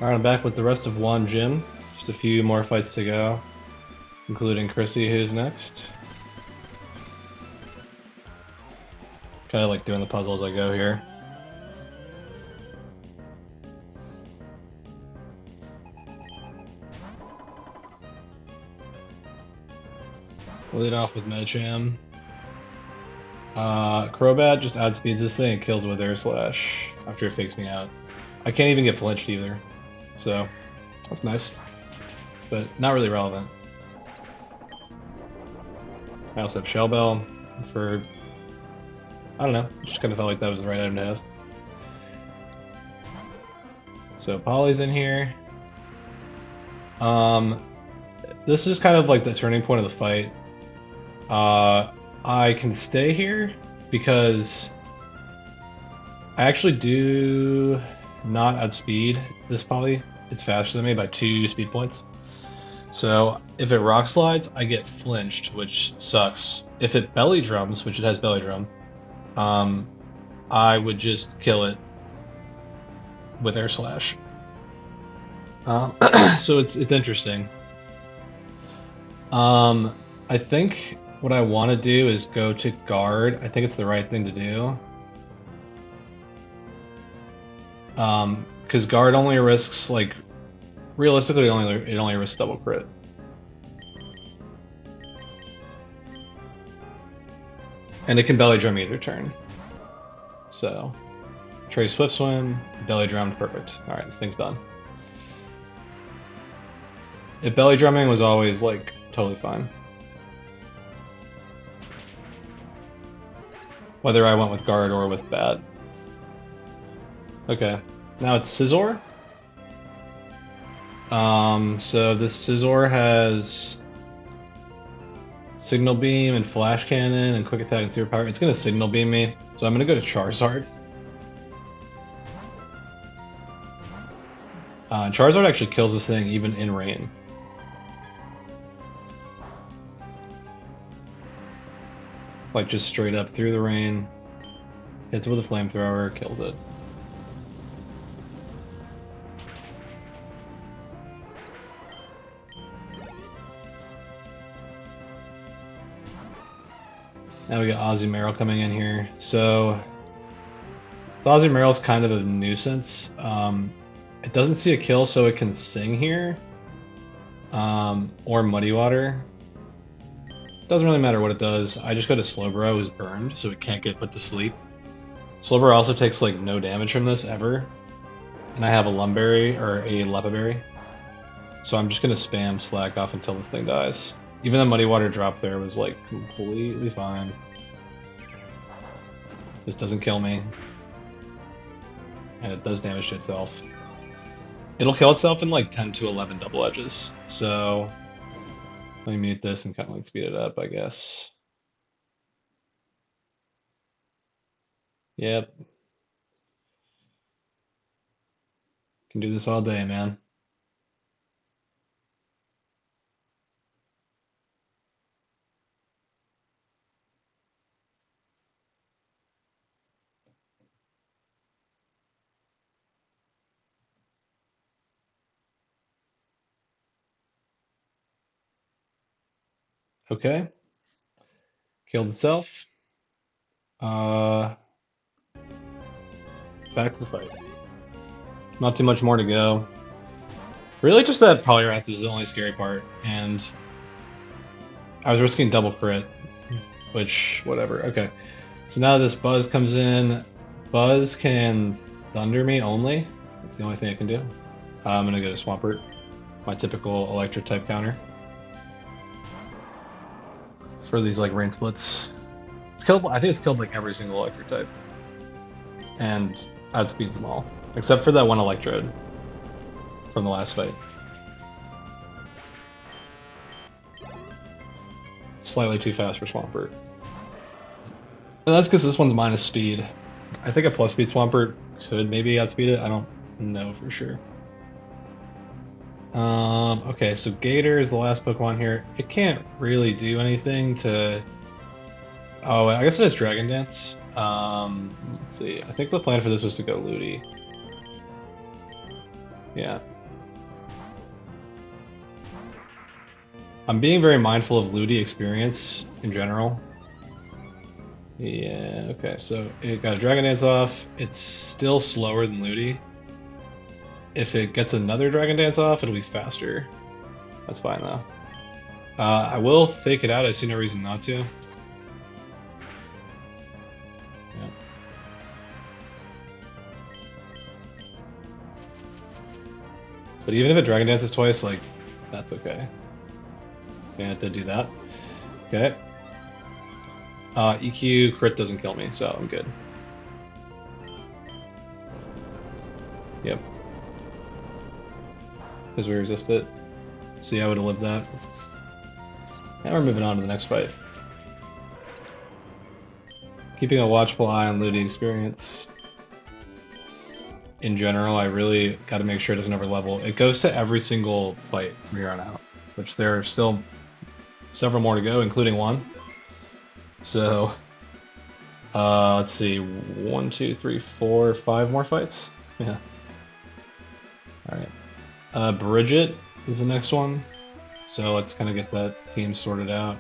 Alright, I'm back with the rest of Juan Gym. Just a few more fights to go, including Chrissy, who's next. Kinda like doing the puzzle as I go here. Lead off with Medicham. Crobat just outspeeds this thing and kills it with Air Slash after it fakes me out. I can't even get flinched either, so that's nice, but not really relevant. I also have Shell Bell for, I don't know, just kind of felt like that was the right item to have. So Polly's in here. This is kind of like the turning point of the fight. I can stay here because I actually do not outspeed this Poly. It's faster than me by 2 speed points. So if it rock slides, I get flinched, which sucks. If it belly drums, which it has belly drum, I would just kill it with Air Slash. So it's interesting. I think what I want to do is go to guard. I think it's the right thing to do. Because guard only risks, like, realistically, it only risks double crit. And it can belly drum either turn. So, Trey Swift Swim, belly drummed, perfect. Alright, this thing's done. If belly drumming was always, like, totally fine. Whether I went with guard or with bat. Okay, now it's Scizor. So this Scizor has Signal Beam and Flash Cannon and Quick Attack and Super Power. It's gonna Signal Beam me, so I'm gonna go to Charizard. Charizard actually kills this thing even in rain. Like just straight up through the rain. Hits it with a flamethrower, kills it. Now we got Azumarill coming in here. So Azumarill's kind of a nuisance. It doesn't see a kill, so it can sing here. Or Muddy Water. Doesn't really matter what it does. I just go to Slowbro, who's burned, so it can't get put to sleep. Slowbro also takes like no damage from this ever. And I have a Lumberry, or a Lepaberry. So I'm just gonna spam Slack off until this thing dies. Even the Muddy Water drop there was like completely fine. This doesn't kill me. And it does damage to itself. It'll kill itself in like 10 to 11 double edges. So let me mute this and kind of like speed it up, I guess. Yep. Can do this all day, man. Okay. Killed itself. Back to the fight. Not too much more to go. Really just that Poliwrath is the only scary part, and I was risking double crit, which, whatever. Okay. So now this Buzz comes in. Buzz can Thunder me only. That's the only thing it can do. I'm gonna go to Swampert, my typical electric type counter. For these like rain splits. It's killed, I think it's killed like every single electric type. And outspeeds them all. Except for that one Electrode from the last fight. Slightly too fast for Swampert. And that's because this one's minus speed. I think a plus speed Swampert could maybe outspeed it. I don't know for sure. Okay, so Gator is the last Pokemon here. It can't really do anything to... Oh, I guess it has Dragon Dance. Let's see. I think the plan for this was to go Ludi. Yeah. I'm being very mindful of Ludi experience in general. Yeah, okay, so it got a Dragon Dance off. It's still slower than Ludi. If it gets another Dragon Dance off, it'll be faster. That's fine though. I will fake it out. I see no reason not to. Yeah. But even if it Dragon Dances twice, like, that's okay. Okay, I did do that. Okay. EQ crit doesn't kill me, so I'm good. Yep. Because we resist it. See, I would have lived that. Now we're moving on to the next fight. Keeping a watchful eye on Ludi experience. In general, I really got to make sure it doesn't overlevel. It goes to every single fight from here on out, which there are still several more to go, including one. So, let's see, 1, 2, 3, 4, 5 more fights. Yeah. All right. Bridget is the next one. So let's kind of get that team sorted out.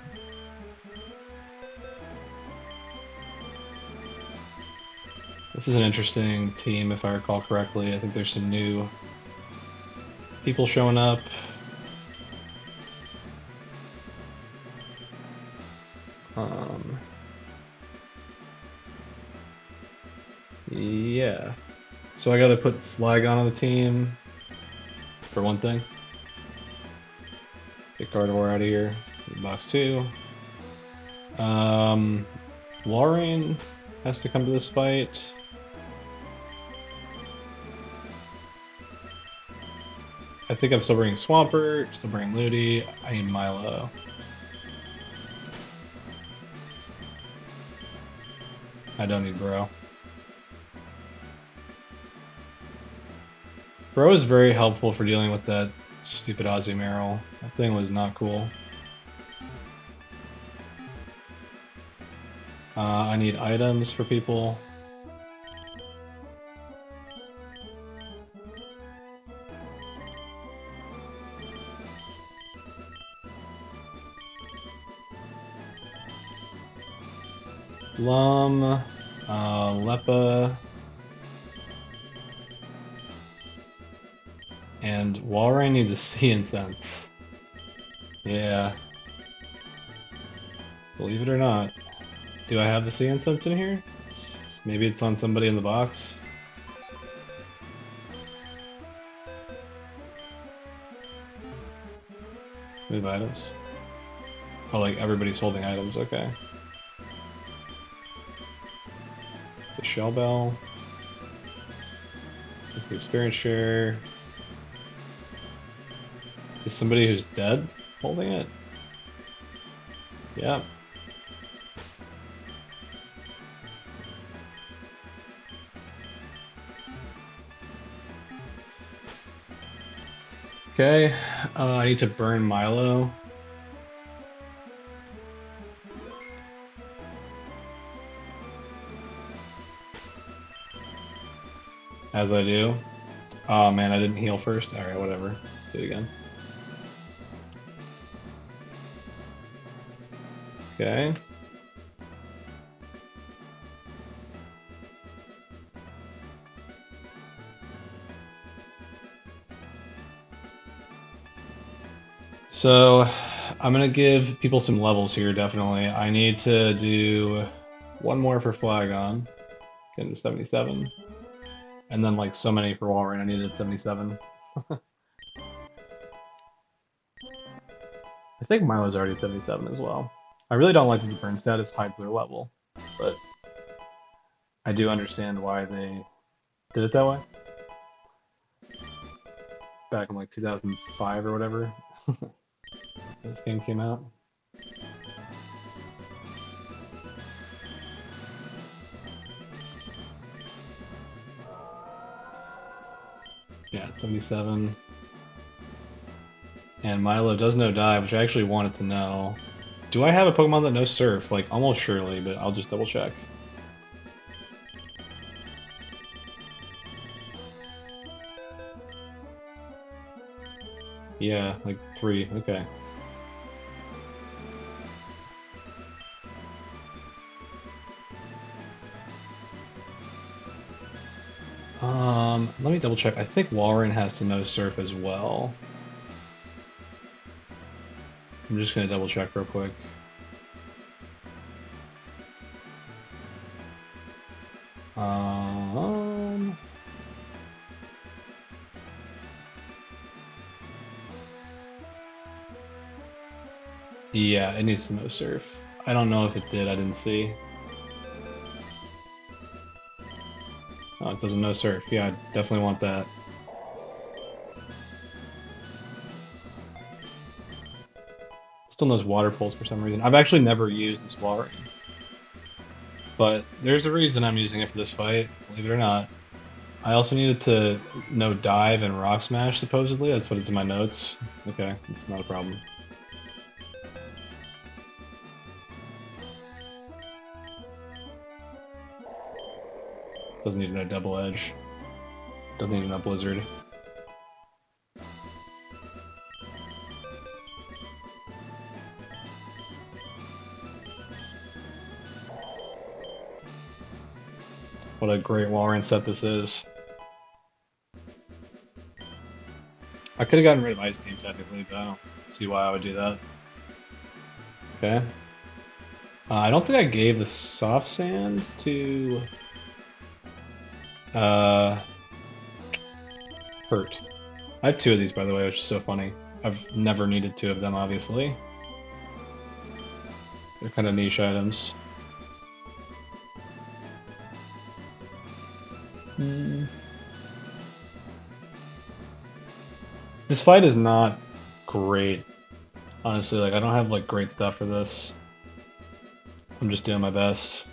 This is an interesting team, if I recall correctly. I think there's some new people showing up. Yeah. So I gotta put Flygon on the team, for one thing. Get Gardevoir out of here. Box 2. Walrein has to come to this fight. I think I'm still bringing Swampert, still bringing Ludi. I need Milo. I don't need Bro. Bro is very helpful for dealing with that stupid Azumarill. That thing was not cool. I need items for people. Lum, Leppa, and Walrein needs a Sea Incense. Yeah. Believe it or not. Do I have the Sea Incense in here? Maybe it's on somebody in the box. Move items. Oh, like everybody's holding items, okay. It's a Shell Bell. It's the experience share. Is somebody who's dead holding it? Yeah. Okay, I need to burn Milo. As I do. Oh man, I didn't heal first. Alright, whatever. Do it again. Okay. So, I'm gonna give people some levels here, definitely. I need to do one more for Flygon, get into 77. And then like so many for Walrein, I needed 77. I think Milo's already 77 as well. I really don't like that the burn status hides their level, but I do understand why they did it that way. Back in like 2005 or whatever, this game came out. Yeah, 77. And Milo does know dive, which I actually wanted to know. Do I have a Pokemon that knows Surf? Like, almost surely, but I'll just double check. Yeah, like 3. Okay. Let me double check. I think Walrein has to know Surf as well. I'm just gonna double check real quick. Yeah, it needs to know Surf. I don't know if it did. I didn't see. Oh, it doesn't know Surf. Yeah, I definitely want that. Still knows Water Pulse for some reason. I've actually never used this Walrein. But there's a reason I'm using it for this fight, believe it or not. I also needed to know Dive and Rock Smash, supposedly. That's what it's in my notes. Okay, it's not a problem. Doesn't need to know Double Edge. Doesn't need to know Blizzard. What a great Walrein set this is. I could have gotten rid of Ice Beam technically, but I don't see why I would do that. Okay. I don't think I gave the Soft Sand to Hurt. I have 2 of these, by the way, which is so funny. I've never needed 2 of them, obviously. They're kind of niche items. This fight is not great, honestly. Like, I don't have like great stuff for this. I'm just doing my best.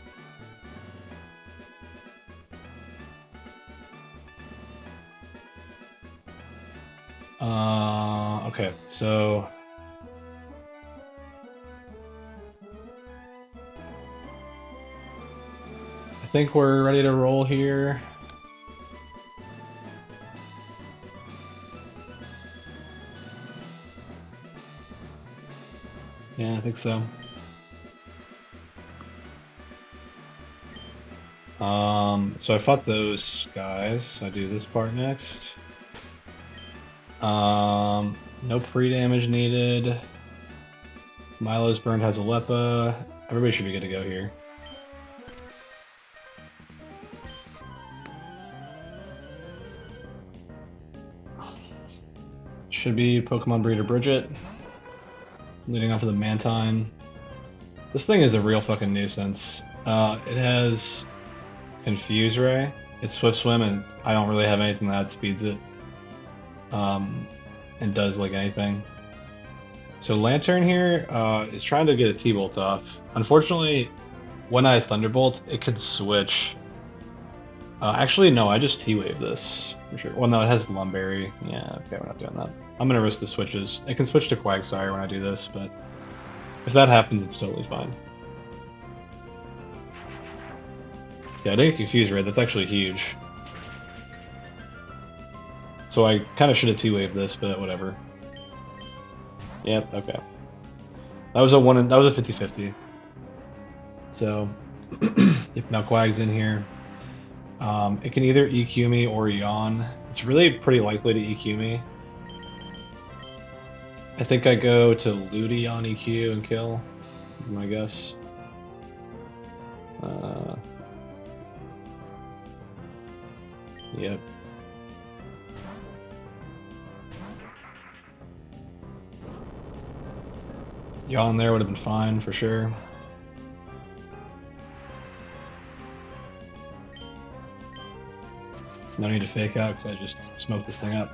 Okay, so I think we're ready to roll here. Yeah, I think so. So I fought those guys. So I do this part next. No pre-damage needed. Milo's burned has a Lepa. Everybody should be good to go here. Should be Pokemon Breeder Bridget. Leading off of the Mantine. This thing is a real fucking nuisance. It has Confuse Ray. It's Swift Swim, and I don't really have anything that speeds it. And does like anything. So Lantern here is trying to get a T-Bolt off. Unfortunately, when I Thunderbolt, it could switch. Actually, no, I just T-Wave this for sure. Well, no, it has Lumberry. Yeah, okay, we're not doing that. I'm gonna risk the switches. It can switch to Quagsire when I do this, but if that happens, it's totally fine. Yeah, I didn't confuse Red. That's actually huge. So I kind of should have T-Waved this, but whatever. Yep, okay. That was a 50-50. So, yep, now Quag's in here. It can either EQ me or yawn. It's really pretty likely to EQ me. I think I go to Ludi on EQ and kill, my guess. Yep. Yawn there would have been fine for sure. No need to fake out because I just smoked this thing up.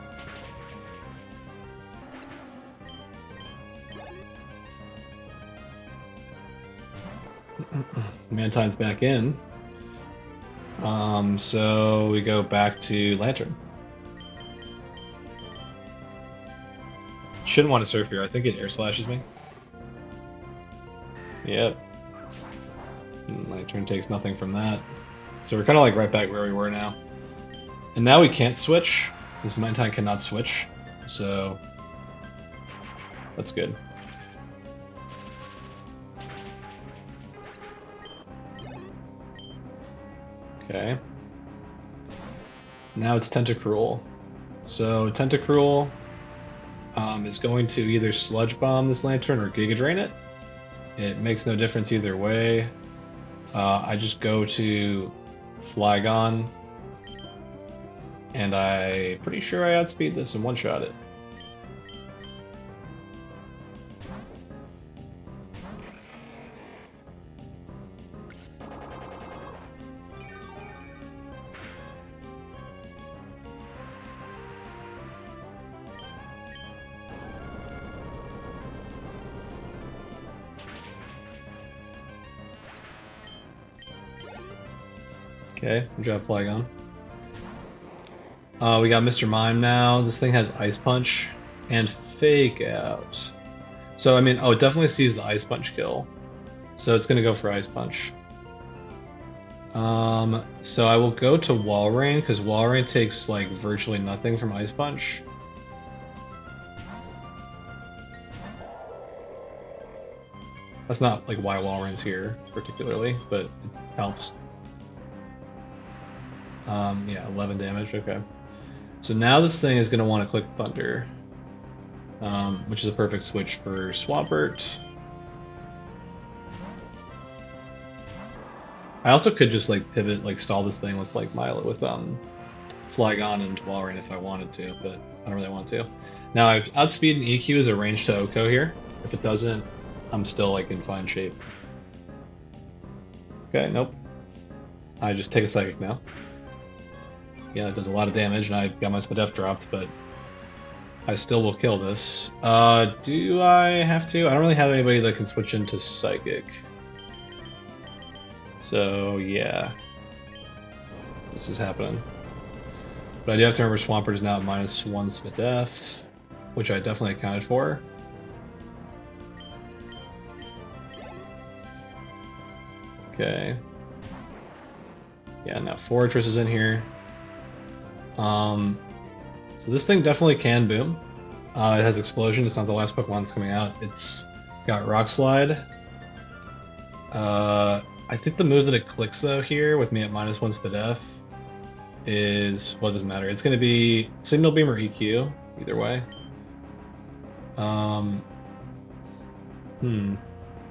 Mantine's back in. So we go back to Lantern. Shouldn't want to surf here. I think it air slashes me. Yep. Lantern takes nothing from that. So we're kind of like right back where we were now. And now we can't switch. This Mantine cannot switch. So That's good. Okay. Now it's Tentacruel. So Tentacruel is going to either Sludge Bomb this Lantern or Giga Drain it. It makes no difference either way. I just go to Flygon, and I'm pretty sure I outspeed this and one-shot it. Okay, good job, Flygon. We got Mr. Mime now. This thing has Ice Punch and Fake Out. So, I mean, oh, it definitely sees the Ice Punch kill. So it's going to go for Ice Punch. So I will go to Wall Rain, because Wall Rain takes, like, virtually nothing from Ice Punch. That's not, like, why Wall Rain's here, particularly, but it helps. Yeah, 11 damage, okay. So now this thing is going to want to click Thunder, which is a perfect switch for Swampert. I also could just like pivot, like stall this thing with like Flygon and Walrein if I wanted to, but I don't really want to. Now I've outspeed and EQ as a range to Oko here. If it doesn't, I'm still like in fine shape. Okay, nope. I just take a Psychic now. Yeah, it does a lot of damage, and I got my Spadef dropped, but I still will kill this. Do I have to? I don't really have anybody that can switch into Psychic. So, yeah. This is happening. But I do have to remember Swampert is now at -1 Spadef, which I definitely accounted for. Okay. Yeah, now Fortress is in here. So this thing definitely can boom. It has Explosion. It's not the last Pokemon that's coming out. It's got Rock Slide. I think the move that it clicks though here with me at -1 Spadef is, well, it doesn't matter. It's going to be Signal Beam or EQ, either way. I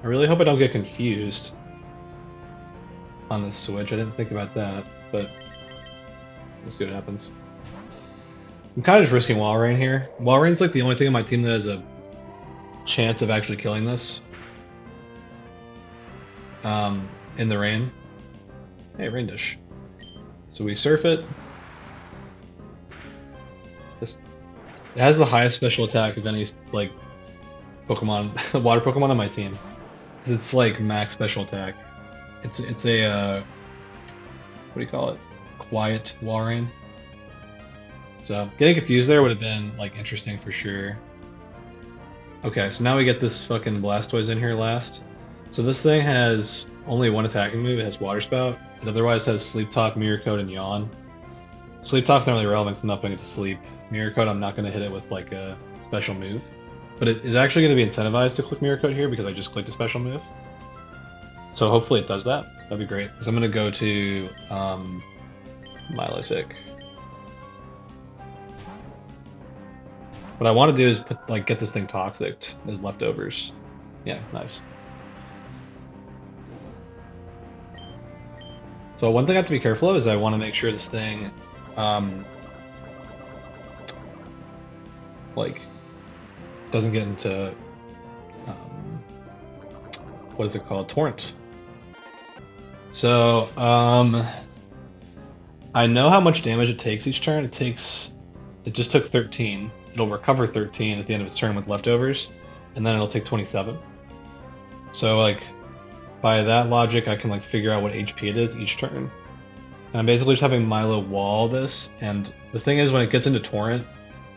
really hope I don't get confused on this switch. I didn't think about that, but let's see what happens. I'm kind of just risking Walrein here. Walrein's like the only thing on my team that has a chance of actually killing this. In the rain. Hey, Rain Dish. So we surf it. It has the highest special attack of any like Pokemon, water Pokemon on my team. Because it's like max special attack. It's a what do you call it? Quiet Walrein. So getting confused there would have been like interesting for sure. Okay, so now we get this fucking Blastoise in here last. So this thing has only one attacking move. It has Water Spout. It otherwise has Sleep Talk, Mirror Coat, and Yawn. Sleep Talk's not really relevant because I'm not putting it to sleep. Mirror Coat, I'm not going to hit it with like a special move. But it is actually going to be incentivized to click Mirror Coat here because I just clicked a special move. So hopefully it does that. That'd be great. So I'm going to go to Milosic. What I want to do is get this thing toxic as leftovers. Yeah, nice. So one thing I have to be careful of is I want to make sure this thing, doesn't get into, what is it called? Torrent. So, I know how much damage it takes each turn. It just took 13. It'll recover 13 at the end of its turn with leftovers, and then it'll take 27. So, by that logic, I can figure out what HP it is each turn. And I'm basically just having Milo wall this, and the thing is when it gets into Torrent,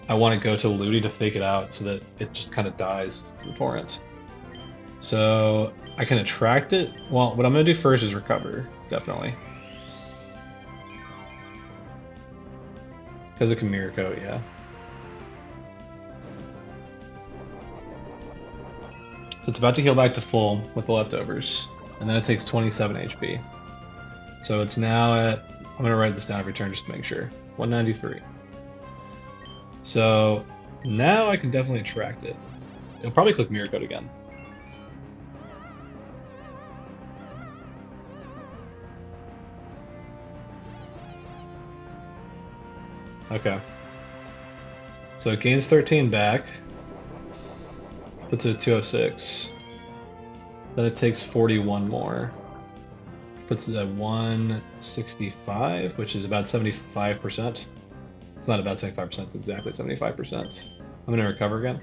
I want to go to Ludi to fake it out so that it just kind of dies from Torrent. So I can attract it. Well, what I'm going to do first is recover, definitely. Because it can Mirror Coat, yeah. So it's about to heal back to full with the leftovers, and then it takes 27 HP. So it's now at, I'm going to write this down every turn just to make sure, 193. So now I can definitely attract it. It'll probably click Mirror Coat again. Okay. So it gains 13 back, puts it at 206. Then it takes 41 more. Puts it at 165, which is about 75%. It's not about 75%, it's exactly 75%. I'm going to recover again.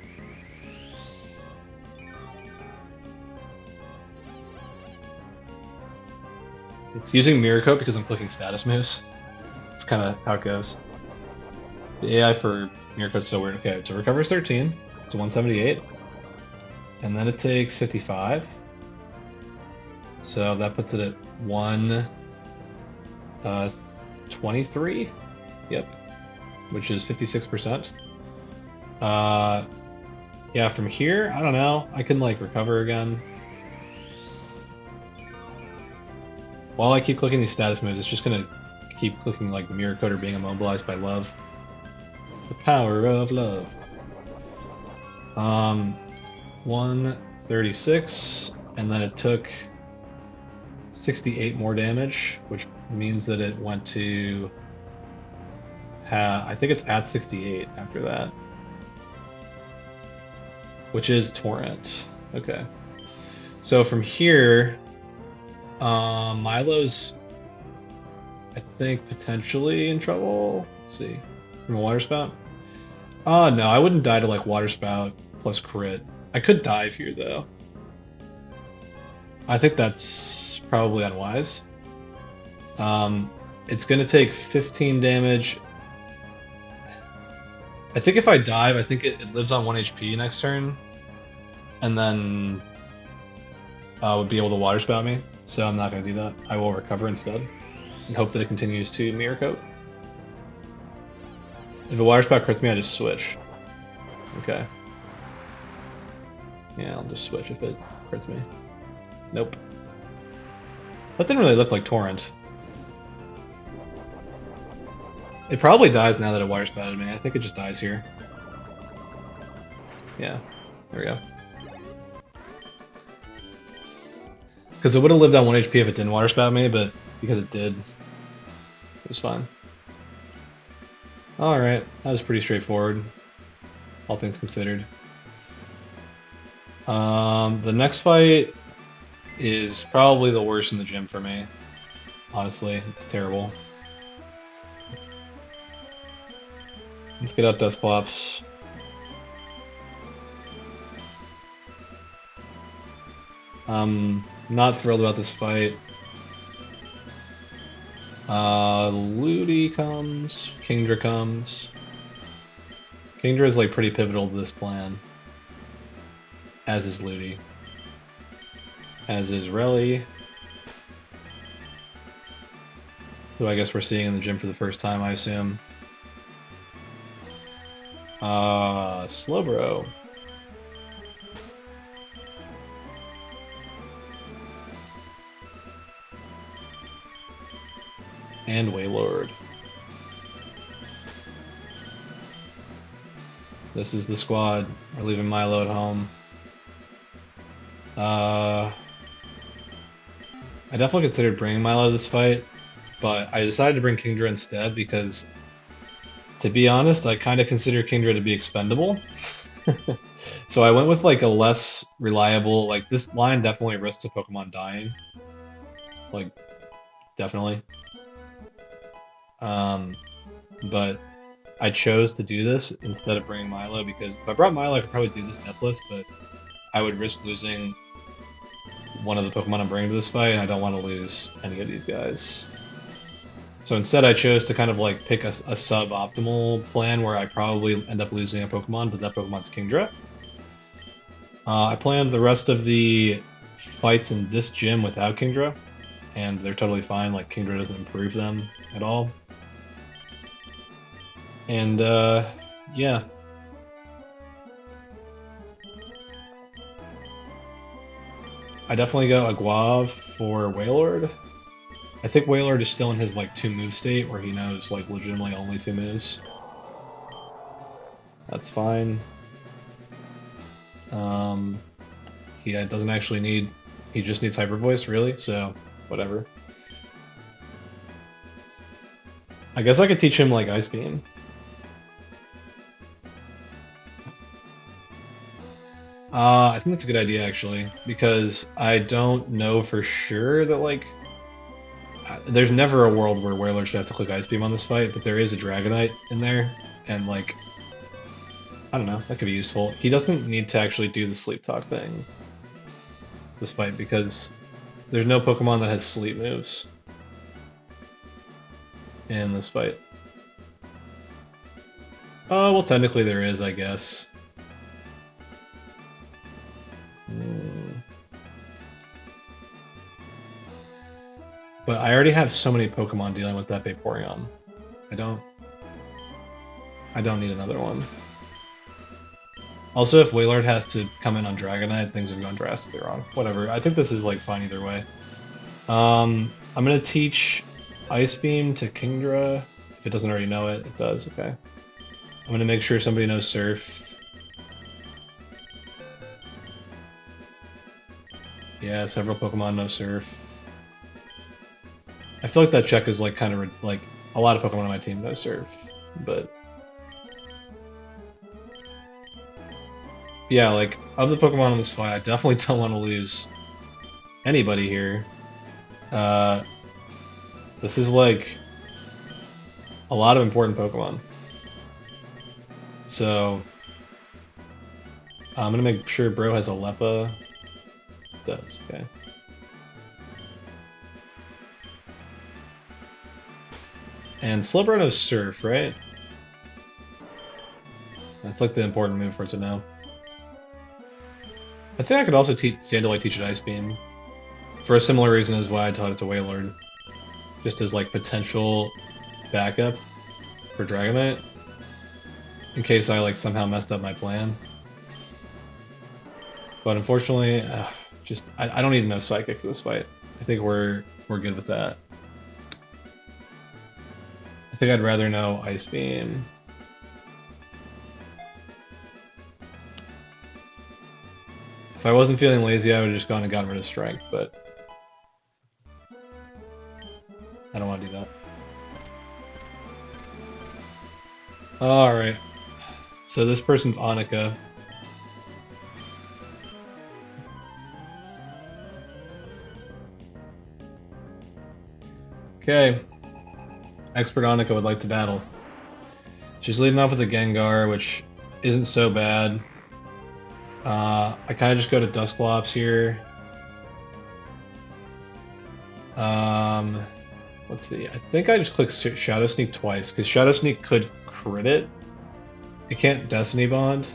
It's using Mirror Coat because I'm clicking status moves. It's kind of how it goes. The AI for Mirror Coat's so weird. Okay, so recovers 13. It's 178. And then it takes 55. So that puts it at 123. Yep. Which is 56%. Yeah, from here, I don't know. I can like recover again. While I keep clicking these status moves, it's just gonna keep clicking like Mirror Coat or being immobilized by love. The power of love. 136, and then it took 68 more damage, which means that it went to I think it's at 68 after that, which is Torrent. Okay. So from here, Milo's, I think, potentially in trouble. Let's see. From a Water Spout? No, I wouldn't die to like Water Spout plus crit. I could dive here though. I think that's probably unwise. It's gonna take 15 damage. I think if I dive, I think it lives on 1 HP next turn, and then would be able to Water Spout me. So I'm not gonna do that. I will recover instead, and hope that it continues to Mirror Coat. If a Water Spout crits me, I just switch. Okay. Yeah, I'll just switch if it crits me. Nope. That didn't really look like Torrent. It probably dies now that it Water Spouted me. I think it just dies here. Yeah, there we go. Because it would have lived on 1 HP if it didn't Water Spout me, but because it did, it was fine. Alright, that was pretty straightforward, all things considered. The next fight is probably the worst in the gym for me. Honestly, it's terrible. Let's get out Dusclops. I'm not thrilled about this fight. Ludi comes, Kingdra comes. Kingdra is like pretty pivotal to this plan. As is Ludi. As is Relly. Who I guess we're seeing in the gym for the first time, I assume. Slowbro. And Waylord. This is the squad. We're leaving Milo at home. I definitely considered bringing Milo to this fight, but I decided to bring Kingdra instead because, to be honest, I kind of consider Kingdra to be expendable. So I went with like a less reliable, like this line definitely risks a Pokemon dying. Like, definitely. But I chose to do this instead of bringing Milo because if I brought Milo, I could probably do this deathless, but I would risk losing one of the Pokemon I'm bringing to this fight, and I don't want to lose any of these guys. So instead I chose to kind of like pick a suboptimal plan where I probably end up losing a Pokemon, but that Pokemon's Kingdra. I planned the rest of the fights in this gym without Kingdra, and they're totally fine, like Kingdra doesn't improve them at all. And yeah. I definitely go Aguav for Wailord. I think Wailord is still in his like 2-move state where he knows like legitimately only 2 moves. That's fine. He doesn't actually need, he just needs Hyper Voice, really, so whatever. I guess I could teach him like Ice Beam. I think that's a good idea actually, because I don't know for sure that like there's never a world where Wailord should have to click Ice Beam on this fight, but there is a Dragonite in there, and like I don't know, that could be useful. He doesn't need to actually do the Sleep Talk thing this fight because there's no Pokemon that has sleep moves in this fight. Oh, well, technically there is, I guess. But I already have so many Pokemon dealing with that Vaporeon. I don't need another one. Also, if Wailord has to come in on Dragonite, things are going drastically wrong. Whatever. I think this is like fine either way. I'm gonna teach Ice Beam to Kingdra. If it doesn't already know it, it does. Okay. I'm gonna make sure somebody knows Surf. Yeah, several Pokemon know Surf. I feel like that check is like kind of like a lot of Pokemon on my team know Surf, but yeah, like of the Pokemon on this fight, I definitely don't want to lose anybody here. This is like a lot of important Pokemon. So I'm gonna make sure Bro has a Leppa. Does, okay. And Slowbro knows Surf, right? That's like the important move for it to know. I think I could also Standalite teach it Ice Beam. For a similar reason as why I taught it to Wailord. Just as like potential backup for Dragonite. In case I like somehow messed up my plan. But unfortunately, I don't need to know Psychic for this fight. I think we're good with that. I think I'd rather know Ice Beam. If I wasn't feeling lazy, I would have just gone and gotten rid of Strength, but I don't want to do that. Alright. So this person's Annika. Okay. Expert Annika would like to battle. She's leading off with a Gengar, which isn't so bad. I kind of just go to Dusclops here. Let's see. I think I just click Shadow Sneak twice, because Shadow Sneak could crit it. It can't Destiny Bond.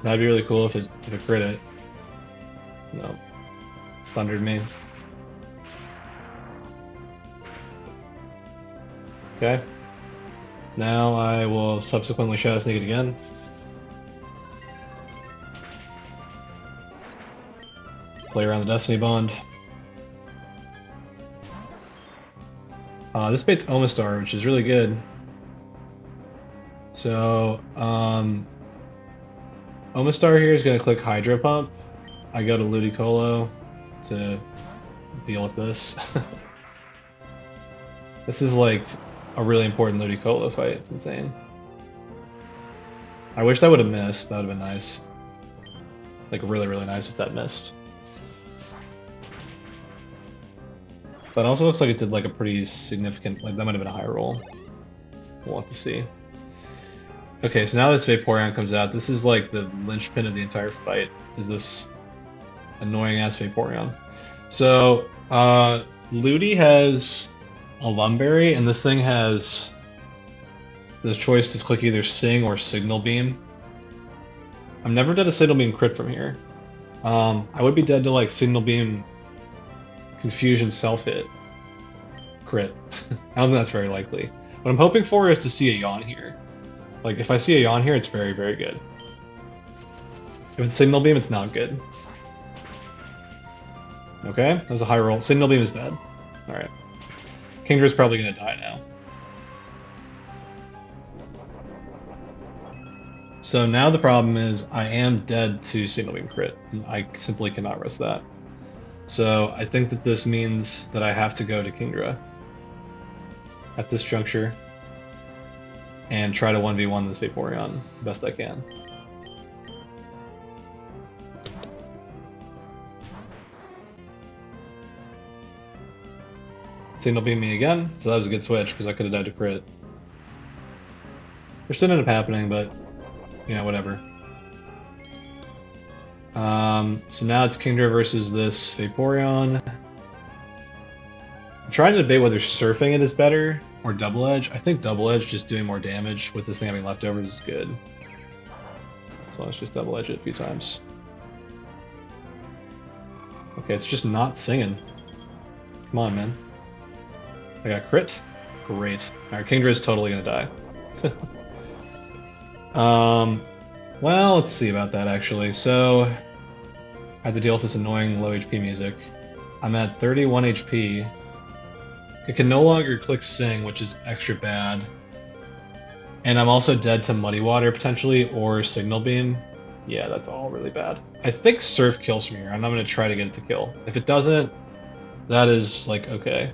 That'd be really cool if it crit it. No. Thundered me. Okay. Now I will subsequently Shadow Sneak it again. Play around the Destiny Bond. This bait's Omastar, which is really good. So, Omastar here is going to click Hydro Pump. I go to Ludicolo to deal with this. This is like a really important Ludicolo fight. It's insane. I wish that would have missed. That would have been nice. Like really, really nice if that missed. But it also looks like it did like a pretty significant, like that might have been a high roll. We'll have to see. Okay, so now this Vaporeon comes out, this is like the linchpin of the entire fight, is this annoying ass Vaporeon. So, Ludi has a Lumberry, and this thing has the choice to click either Sing or Signal Beam. I'm never dead to Signal Beam crit from here. I would be dead to like Signal Beam Confusion self-hit crit. I don't think that's very likely. What I'm hoping for is to see a Yawn here. Like, if I see a Yawn here, it's very, very good. If it's Signal Beam, it's not good. Okay, that was a high roll. Signal Beam is bad. Alright. Kingdra's probably gonna die now. So now the problem is I am dead to Signal Beam crit, and I simply cannot risk that. So I think that this means that I have to go to Kingdra at this juncture and try to 1v1 this Vaporeon best I can. Signal Beam me again, so that was a good switch because I could have died to crit. Which didn't end up happening, but you know, whatever. So now it's Kingdra versus this Vaporeon. I'm trying to debate whether surfing it is better or Double Edge. I think Double Edge, just doing more damage with this thing having leftovers, is good. So let's just Double Edge it a few times. Okay, it's just not singing. Come on, man. I got crit? Great. Alright, Kingdra is totally gonna die. Well, let's see about that actually. So, I have to deal with this annoying low HP music. I'm at 31 HP. It can no longer click Sing, which is extra bad. And I'm also dead to Muddy Water potentially, or Signal Beam. Yeah, that's all really bad. I think Surf kills from here, and I'm going to try to get it to kill. If it doesn't, that is, like, okay.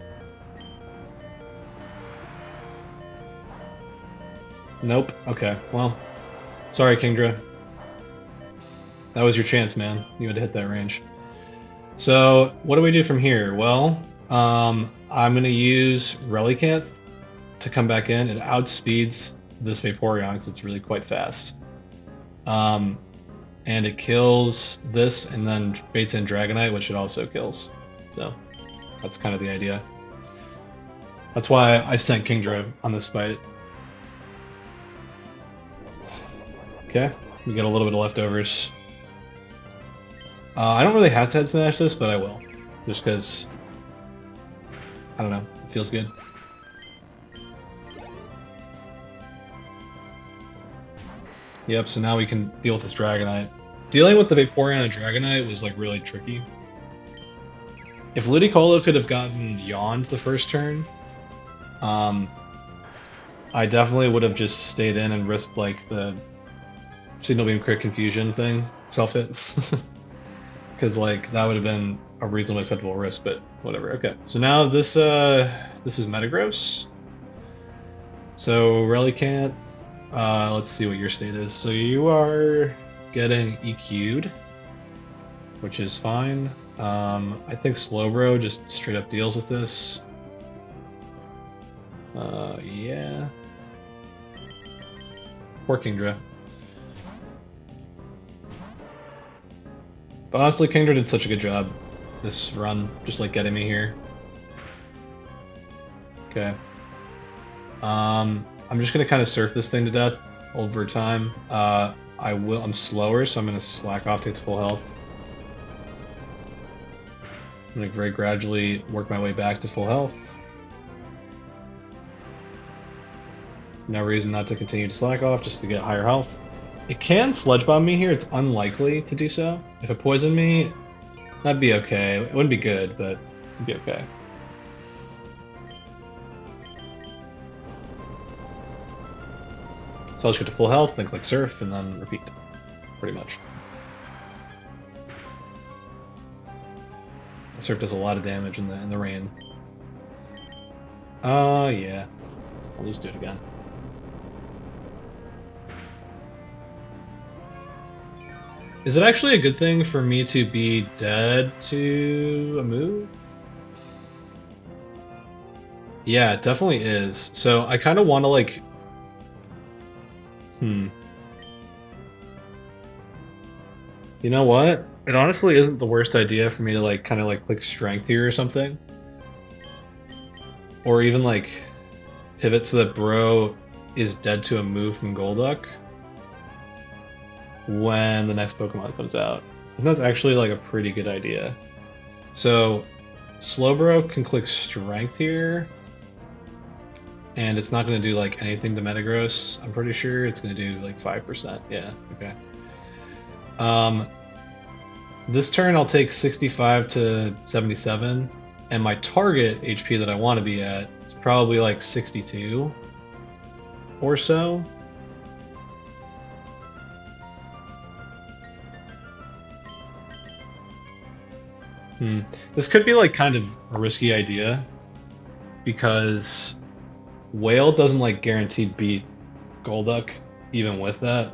Nope. Okay, well, sorry, Kingdra. That was your chance, man. You had to hit that range. So, what do we do from here? Well, I'm going to use Relicanth to come back in. It outspeeds this Vaporeon because it's really quite fast. And it kills this and then baits in Dragonite, which it also kills. So, that's kind of the idea. That's why I sent Kingdra on this fight. Okay, we get a little bit of leftovers. I don't really have to head smash this, but I will. Just because, I don't know, it feels good. Yep, so now we can deal with this Dragonite. Dealing with the Vaporeon and Dragonite was like really tricky. If Ludicolo could have gotten Yawned the first turn, I definitely would have just stayed in and risked like the Signal Beam crit confusion thing, self-hit. Because like that would have been a reasonably acceptable risk, but whatever. Okay, so now this is Metagross. So Relicanth, let's see what your state is. So you are getting EQ'd, which is fine. I think Slowbro just straight up deals with this. Yeah. Poor Kingdra. But honestly, Kingdra did such a good job this run, just like getting me here. Okay. I'm just gonna kind of surf this thing to death over time. I'm slower, so I'm gonna slack off to its full health. I'm gonna very gradually work my way back to full health. No reason not to continue to slack off, just to get higher health. It can Sludge Bomb me here, it's unlikely to do so. If it poisoned me, that'd be okay. It wouldn't be good, but it'd be okay. So I'll just get to full health, then click Surf, and then repeat. Pretty much. Surf does a lot of damage in the rain. Yeah. I'll just do it again. Is it actually a good thing for me to be dead to a move? Yeah, it definitely is. So I kind of want to like... You know what? It honestly isn't the worst idea for me to like kind of like click Strength here or something. Or even like pivot so that Bro is dead to a move from Golduck when the next Pokemon comes out. And that's actually like a pretty good idea. So Slowbro can click Strength here, and it's not going to do like anything to Metagross. I'm pretty sure it's going to do like 5%. Yeah, okay. This turn I'll take 65 to 77, and my target HP that I want to be at is probably like 62 or so. This could be like kind of a risky idea because Whale doesn't like guaranteed beat Golduck even with that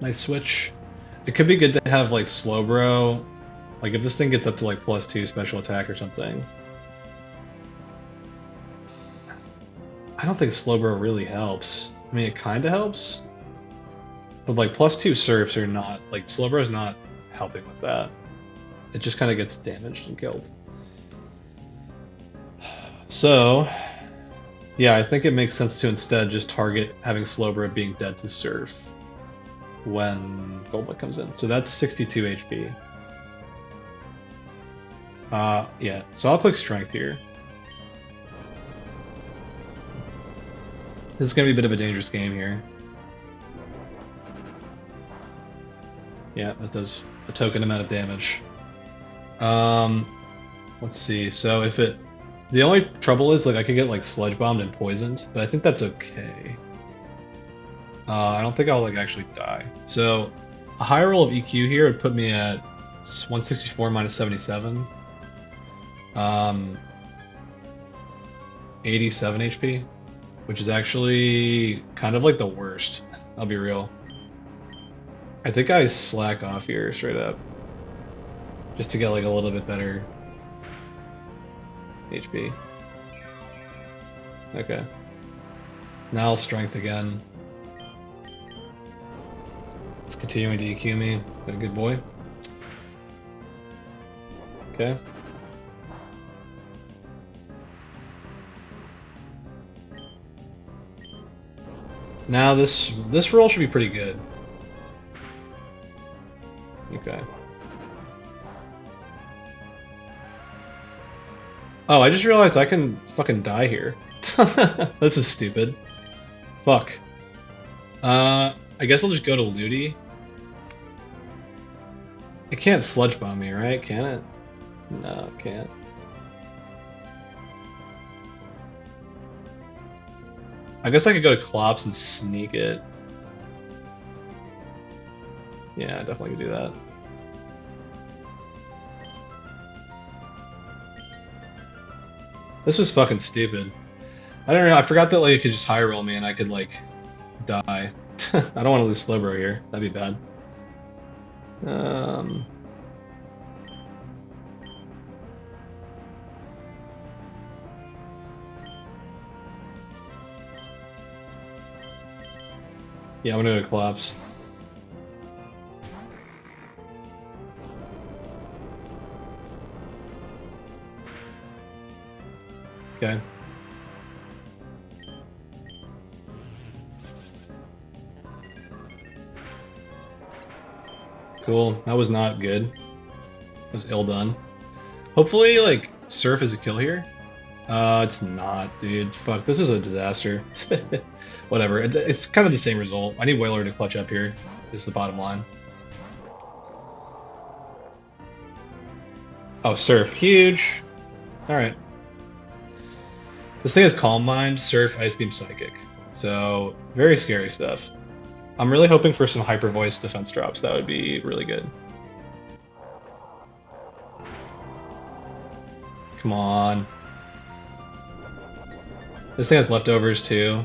nice switch. It could be good to have like Slowbro, like if this thing gets up to like +2 special attack or something. I don't think Slowbro really helps. I mean, it kind of helps, but like +2 surfs are not, like Slowbro's not helping with that. It just kind of gets damaged and killed. So, yeah, I think it makes sense to instead just target having Slowbro being dead to Surf when Golduck comes in. So that's 62 HP. Yeah, so I'll click Strength here. This is going to be a bit of a dangerous game here. Yeah, that does a token amount of damage. Let's see. So if it, the only trouble is like I could get like sludge bombed and poisoned, but I think that's okay. I don't think I'll like actually die. So a high roll of EQ here would put me at 164 minus 77. 87 HP, which is actually kind of like the worst. I'll be real. I think I slack off here straight up. Just to get like a little bit better HP. Okay. Now I'll strength again. It's continuing to EQ me. A good boy. Okay. Now this roll should be pretty good. Okay. Oh, I just realized I can fucking die here. This is stupid. Fuck. I guess I'll just go to Ludi. It can't sludge bomb me, right? Can it? No, it can't. I guess I could go to Clops and sneak it. Yeah, I definitely could do that. This was fucking stupid. I don't know, I forgot that like it could just high roll me and I could like die. I don't want to lose Slowbro here. That'd be bad. Yeah, I'm gonna go to Collapse. Okay. Cool. That was not good. That was ill done. Hopefully, like, Surf is a kill here. It's not, dude. Fuck, this was a disaster. Whatever. It's kind of the same result. I need Whaler to clutch up here, is the bottom line. Oh, Surf. Huge. Alright. This thing has Calm Mind, Surf, Ice Beam, Psychic. So, very scary stuff. I'm really hoping for some Hyper Voice defense drops. That would be really good. Come on. This thing has leftovers too.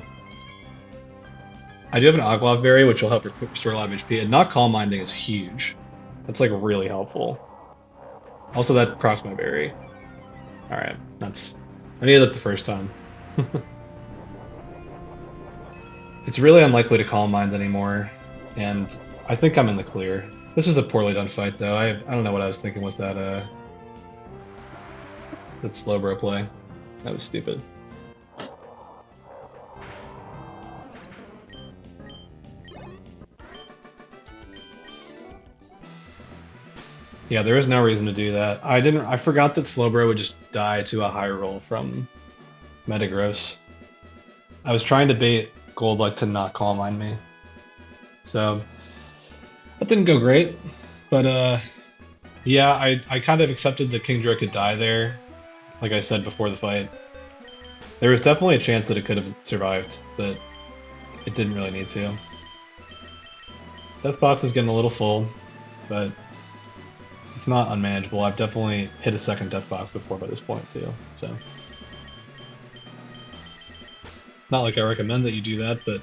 I do have an Ogloff Berry, which will help restore a lot of HP, and not Calm Minding is huge. That's like really helpful. Also, that procs my berry. Alright, that's... I needed that the first time. It's really unlikely to Calm Mind anymore, and I think I'm in the clear. This is a poorly done fight, though. I don't know what I was thinking with that Slowbro play. That was stupid. Yeah, there is no reason to do that. I forgot that Slowbro would just die to a high roll from Metagross. I was trying to bait Golduck to not Calm Mind me. So, That didn't go great, but yeah, I kind of accepted that King Drake could die there. Like I said before the fight, there was definitely a chance that it could have survived, but it didn't really need to. Death box is getting a little full, but it's not unmanageable. I've definitely hit a second death box before by this point too, so not like I recommend that you do that, but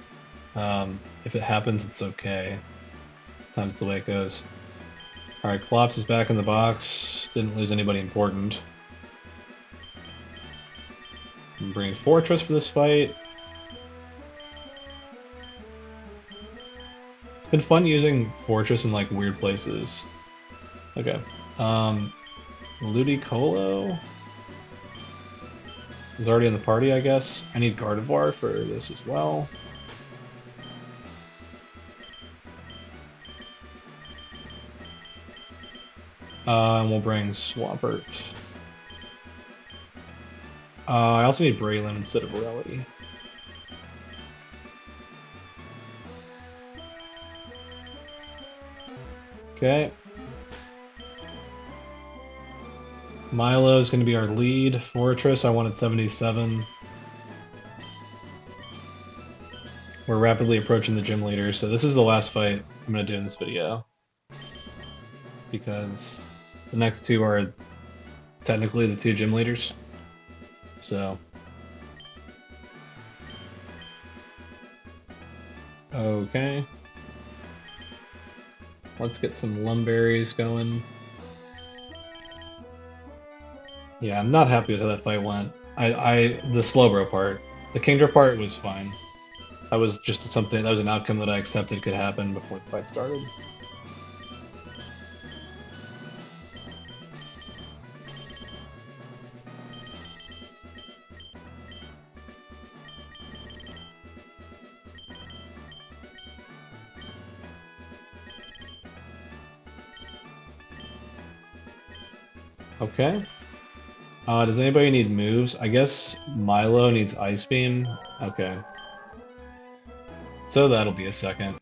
if it happens, it's okay. Sometimes it's the way it goes. All right, Klops is back in the box. Didn't lose anybody important. I'm bringing Fortress for this fight. It's been fun using Fortress in like weird places. Okay. Ludicolo is already in the party, I guess. I need Gardevoir for this as well. And we'll bring Swampert. I also need Braylon instead of Rowley. Okay. Milo is going to be our lead. Fortress, I wanted 77. We're rapidly approaching the gym leader, so this is the last fight I'm going to do in this video. Because the next two are technically the two gym leaders. So. Okay. Let's get some Lumberries going. Yeah, I'm not happy with how that fight went. The Slowbro part. The Kingdra part was fine. That was just something, that was an outcome that I accepted could happen before the fight started. Okay. Does anybody need moves? I guess Milo needs Ice Beam. Okay. So that'll be a second.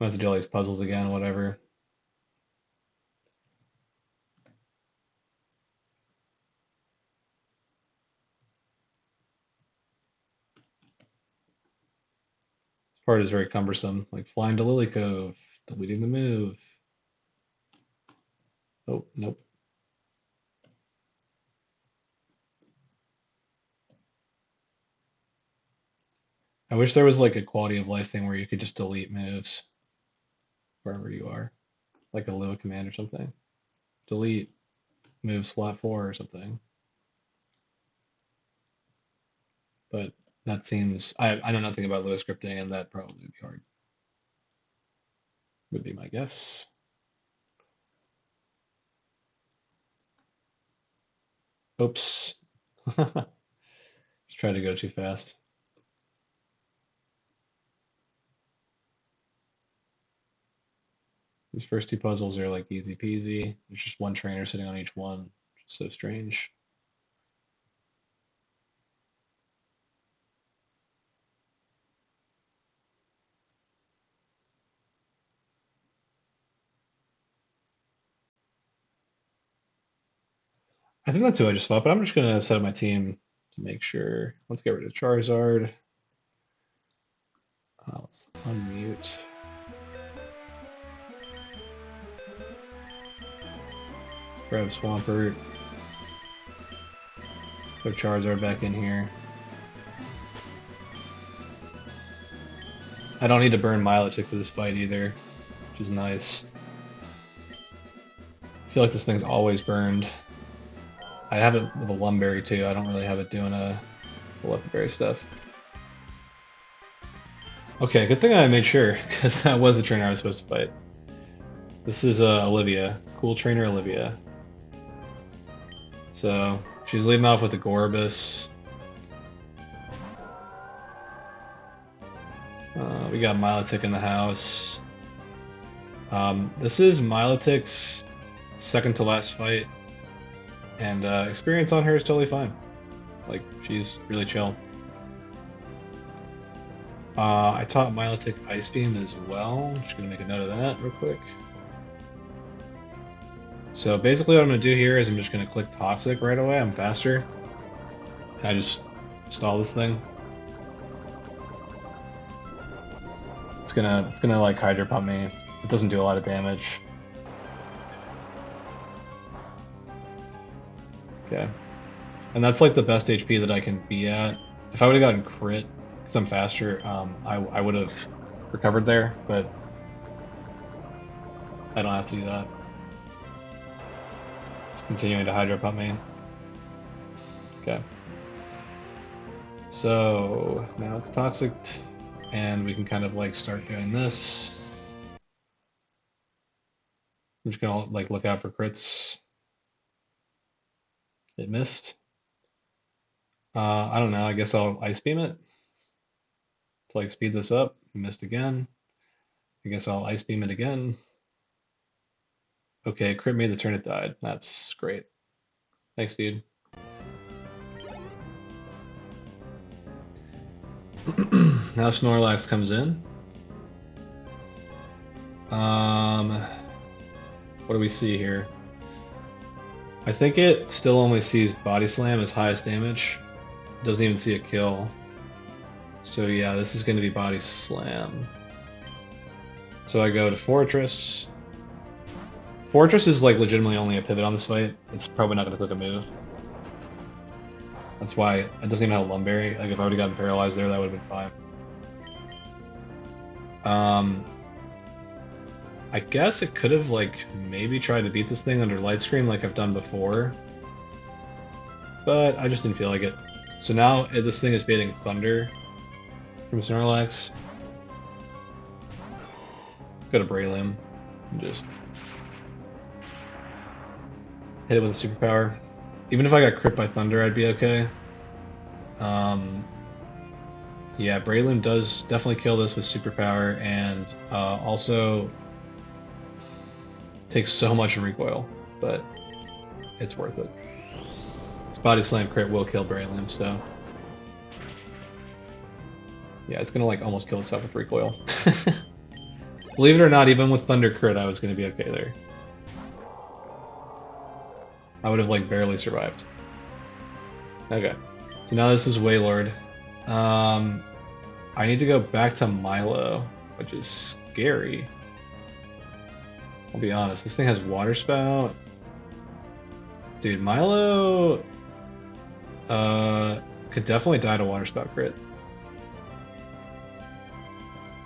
I have to do all these puzzles again, whatever. This part is very cumbersome. Like flying to Lily Cove, deleting the move. Oh, nope. I wish there was like a quality of life thing where you could just delete moves wherever you are. Like a Lua command or something. Delete move slot 4 or something. But that seems, I know nothing about Lua scripting, and that probably would be hard. Would be my guess. Oops. Just tried to go too fast. These first two puzzles are like easy peasy. There's just one trainer sitting on each one. Just so strange. I think that's who I just fought, but I'm just gonna set up my team to make sure. Let's get rid of Charizard. Let's unmute. Let's grab Swampert. Put Charizard back in here. I don't need to burn Milotic for this fight either, which is nice. I feel like this thing's always burned. I have it with a Lumberry too. I don't really have it doing a Legendary stuff. Okay, good thing I made sure, because that was the trainer I was supposed to fight. This is Olivia. Cool trainer Olivia. So, she's leading off with a Gorbis. We got Milotic in the house. This is Milotic's second to last fight, and experience on her is totally fine. Like, she's really chill. I taught Milo to take Ice Beam as well. Just gonna make a note of that real quick. So basically what I'm gonna do here is I'm just gonna click Toxic right away. I'm faster. And I just stall this thing. It's gonna like Hydro Pump me. It doesn't do a lot of damage. Okay. And that's like the best HP that I can be at. If I would have gotten crit, because I'm faster, I would have recovered there, but I don't have to do that. It's continuing to Hydro Pump me. Okay. So now it's toxic, and we can kind of like start doing this. I'm just gonna like look out for crits. It missed. I don't know. I guess I'll Ice Beam it to like speed this up. It missed again. I guess I'll Ice Beam it again. Okay, crit me the turn it died. That's great. Thanks, dude. Now Snorlax comes in. What do we see here? I think it still only sees Body Slam as highest damage. It doesn't even see a kill. So yeah, this is going to be Body Slam. So I go to Fortress. Fortress is like legitimately only a pivot on this fight. It's probably not going to click a move. That's why it doesn't even have a Lumberry. Like if I would have gotten paralyzed there, that would have been fine. I guess it could have like maybe tried to beat this thing under Light Screen like I've done before. But I just didn't feel like it. So now this thing is baiting Thunder from Snorlax. Go to Breloom and just hit it with a superpower. Even if I got crit by Thunder, I'd be okay. Yeah, Breloom does definitely kill this with superpower, and also takes so much recoil, but it's worth it. This Body Slam crit will kill Breloom, so yeah, it's gonna like almost kill itself with recoil. Believe it or not, even with Thunder crit, I was gonna be okay there. I would have like barely survived. Okay, so now this is Wailord. I need to go back to Milo, which is scary. I'll be honest, this thing has Water Spout. Dude, Milo could definitely die to Water Spout crit.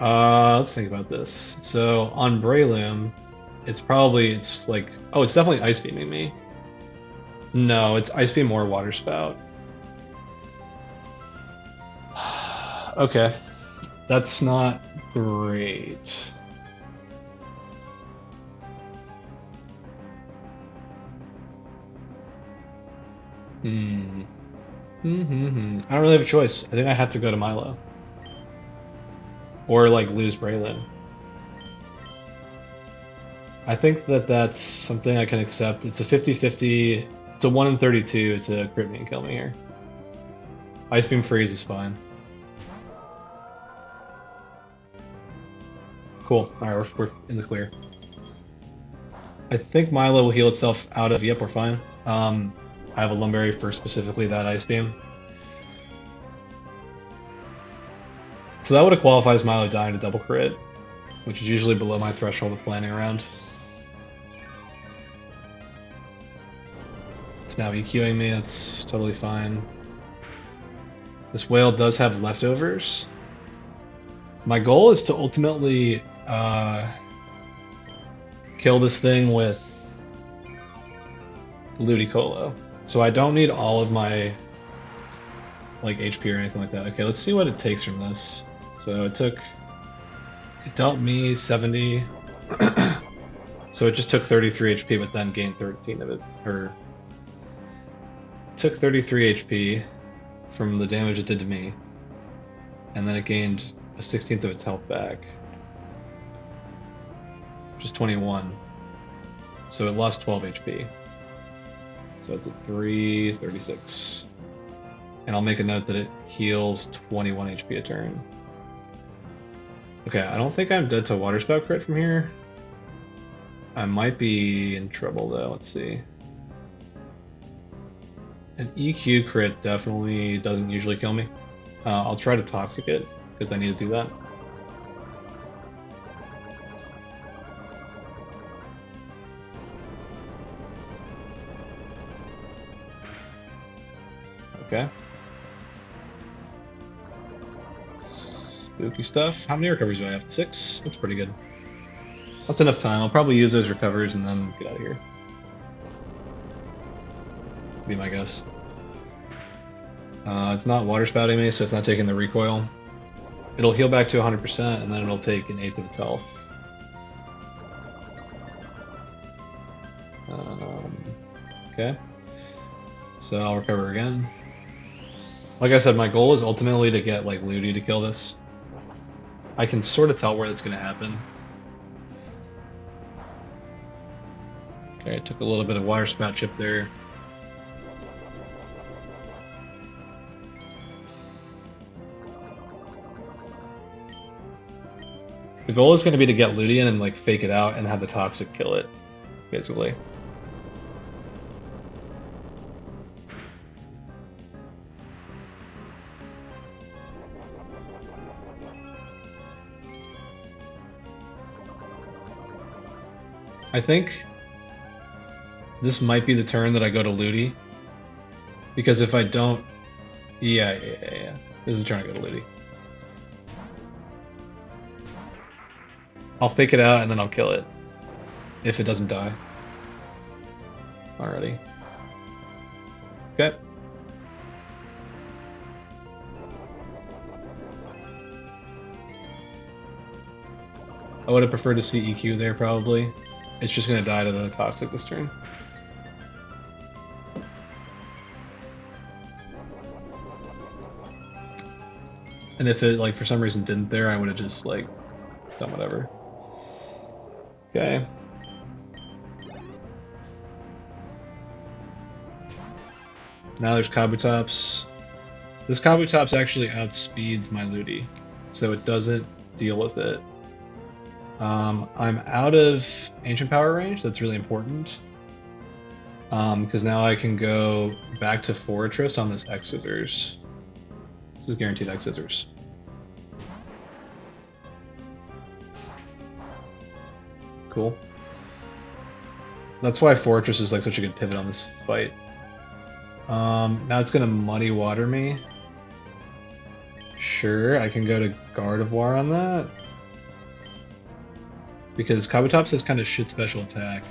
Let's think about this. So on Breloom, it's like, oh, it's definitely Ice Beaming me. No, it's Ice Beam or Water Spout. Okay, that's not great. I don't really have a choice. I think I have to go to Milo. Or like lose Braylon. I think that that's something I can accept. It's a 50-50. It's a 1 in 32 to crit me and kill me here. Ice Beam Freeze is fine. Cool. Alright, we're in the clear. I think Milo will heal itself out of... Yep, we're fine. I have a Lumberry for specifically that Ice Beam. So that would have qualified as Milo dying to double crit, which is usually below my threshold of planning around. It's now EQing me, that's totally fine. This whale does have leftovers. My goal is to ultimately kill this thing with Ludicolo. So I don't need all of my like HP or anything like that. Okay, let's see what it takes from this. So it dealt me 70. So it just took 33 HP, but then gained 13 of it. Or took 33 HP from the damage it did to me, and then it gained a 16th of its health back, which is 21. So it lost 12 HP. So it's a 336. And I'll make a note that it heals 21 HP a turn. Okay, I don't think I'm dead to water spout crit from here. I might be in trouble though. Let's see. An EQ crit definitely doesn't usually kill me. I'll try to toxic it because I need to do that. Okay. Spooky stuff. How many recoveries do I have? 6? That's pretty good. That's enough time. I'll probably use those recoveries and then get out of here. Be my guess. It's not water spouting me, so it's not taking the recoil. It'll heal back to 100%, and then it'll take an eighth of its health. Okay. So I'll recover again. Like I said, my goal is ultimately to get like Ludi to kill this. I can sort of tell where that's going to happen. Okay, I took a little bit of water spout chip there. The goal is going to be to get Ludian and like fake it out and have the toxic kill it, basically. I think this might be the turn that I go to Ludi. Because if I don't... Yeah. This is the turn I go to Ludi. I'll fake it out and then I'll kill it. If it doesn't die. Already. Okay. I would have preferred to see EQ there, probably. It's just going to die to the toxic this turn. And if it, like, for some reason didn't there, I would have just, like, done whatever. Okay. Now there's Kabutops. This Kabutops actually outspeeds my Ludi, so it doesn't deal with it. I'm out of Ancient Power range, that's really important. Because now I can go back to Fortress on this X-Scissors. This is guaranteed X-Scissors. Cool. That's why Fortress is like such a good pivot on this fight. Now it's gonna Muddy Water me. Sure, I can go to Gardevoir on that. Because Kabutops has kind of shit special attack.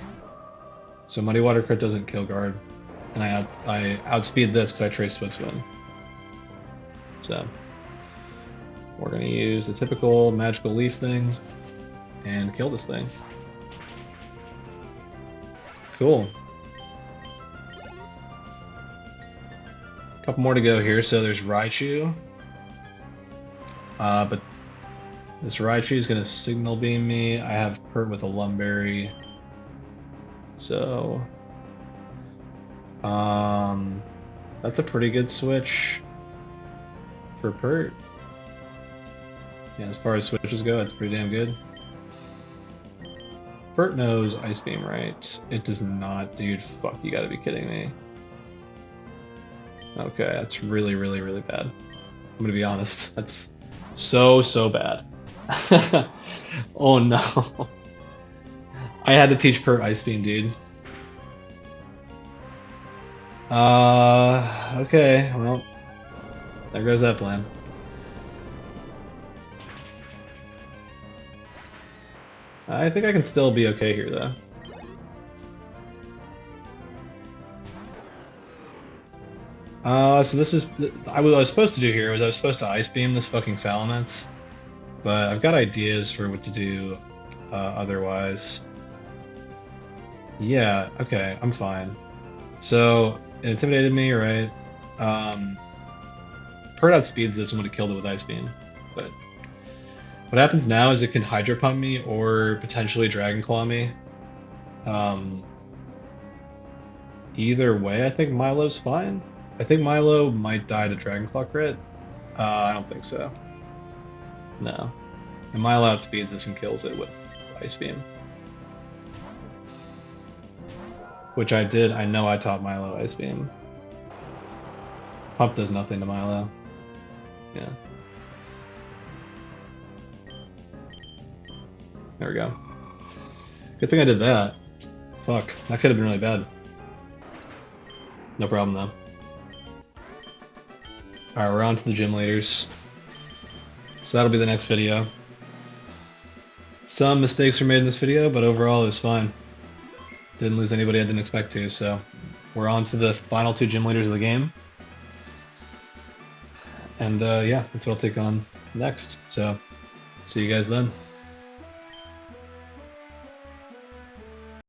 So Muddy Water crit doesn't kill guard. And I outspeed this because I traced Swift Wind. So we're gonna use the typical magical leaf thing and kill this thing. Cool. Couple more to go here. So there's Raichu. But this Raichu is gonna Signal Beam me. I have Pert with a Lumberry. So that's a pretty good switch for Pert. Yeah, as far as switches go, it's pretty damn good. Pert knows Ice Beam, right? It does not, dude. Fuck, you gotta be kidding me. Okay, that's really, really, really bad. I'm gonna be honest. That's so bad. Oh no. I had to teach Pert Ice Beam, dude. Okay, well, there goes that plan. I think I can still be okay here, though. So this is... what I was supposed to do here was I was supposed to Ice Beam this fucking Salamence. But I've got ideas for what to do otherwise. Yeah, okay, I'm fine. So, it intimidated me, right? Pert outspeeds this and would have killed it with Ice Beam. But what happens now is it can Hydro Pump me or potentially Dragon Claw me. Either way, I think Milo's fine. I think Milo might die to Dragon Claw crit. I don't think so. No. And Milo outspeeds this and kills it with Ice Beam. Which I did. I know I taught Milo Ice Beam. Pump does nothing to Milo. Yeah. There we go. Good thing I did that. Fuck, that could have been really bad. No problem though. Alright, we're on to the gym leaders. So that'll be the next video. Some mistakes were made in this video, but overall it was fine. Didn't lose anybody I didn't expect to, so we're on to the final 2 gym leaders of the game. And yeah, that's what I'll take on next. So see you guys then.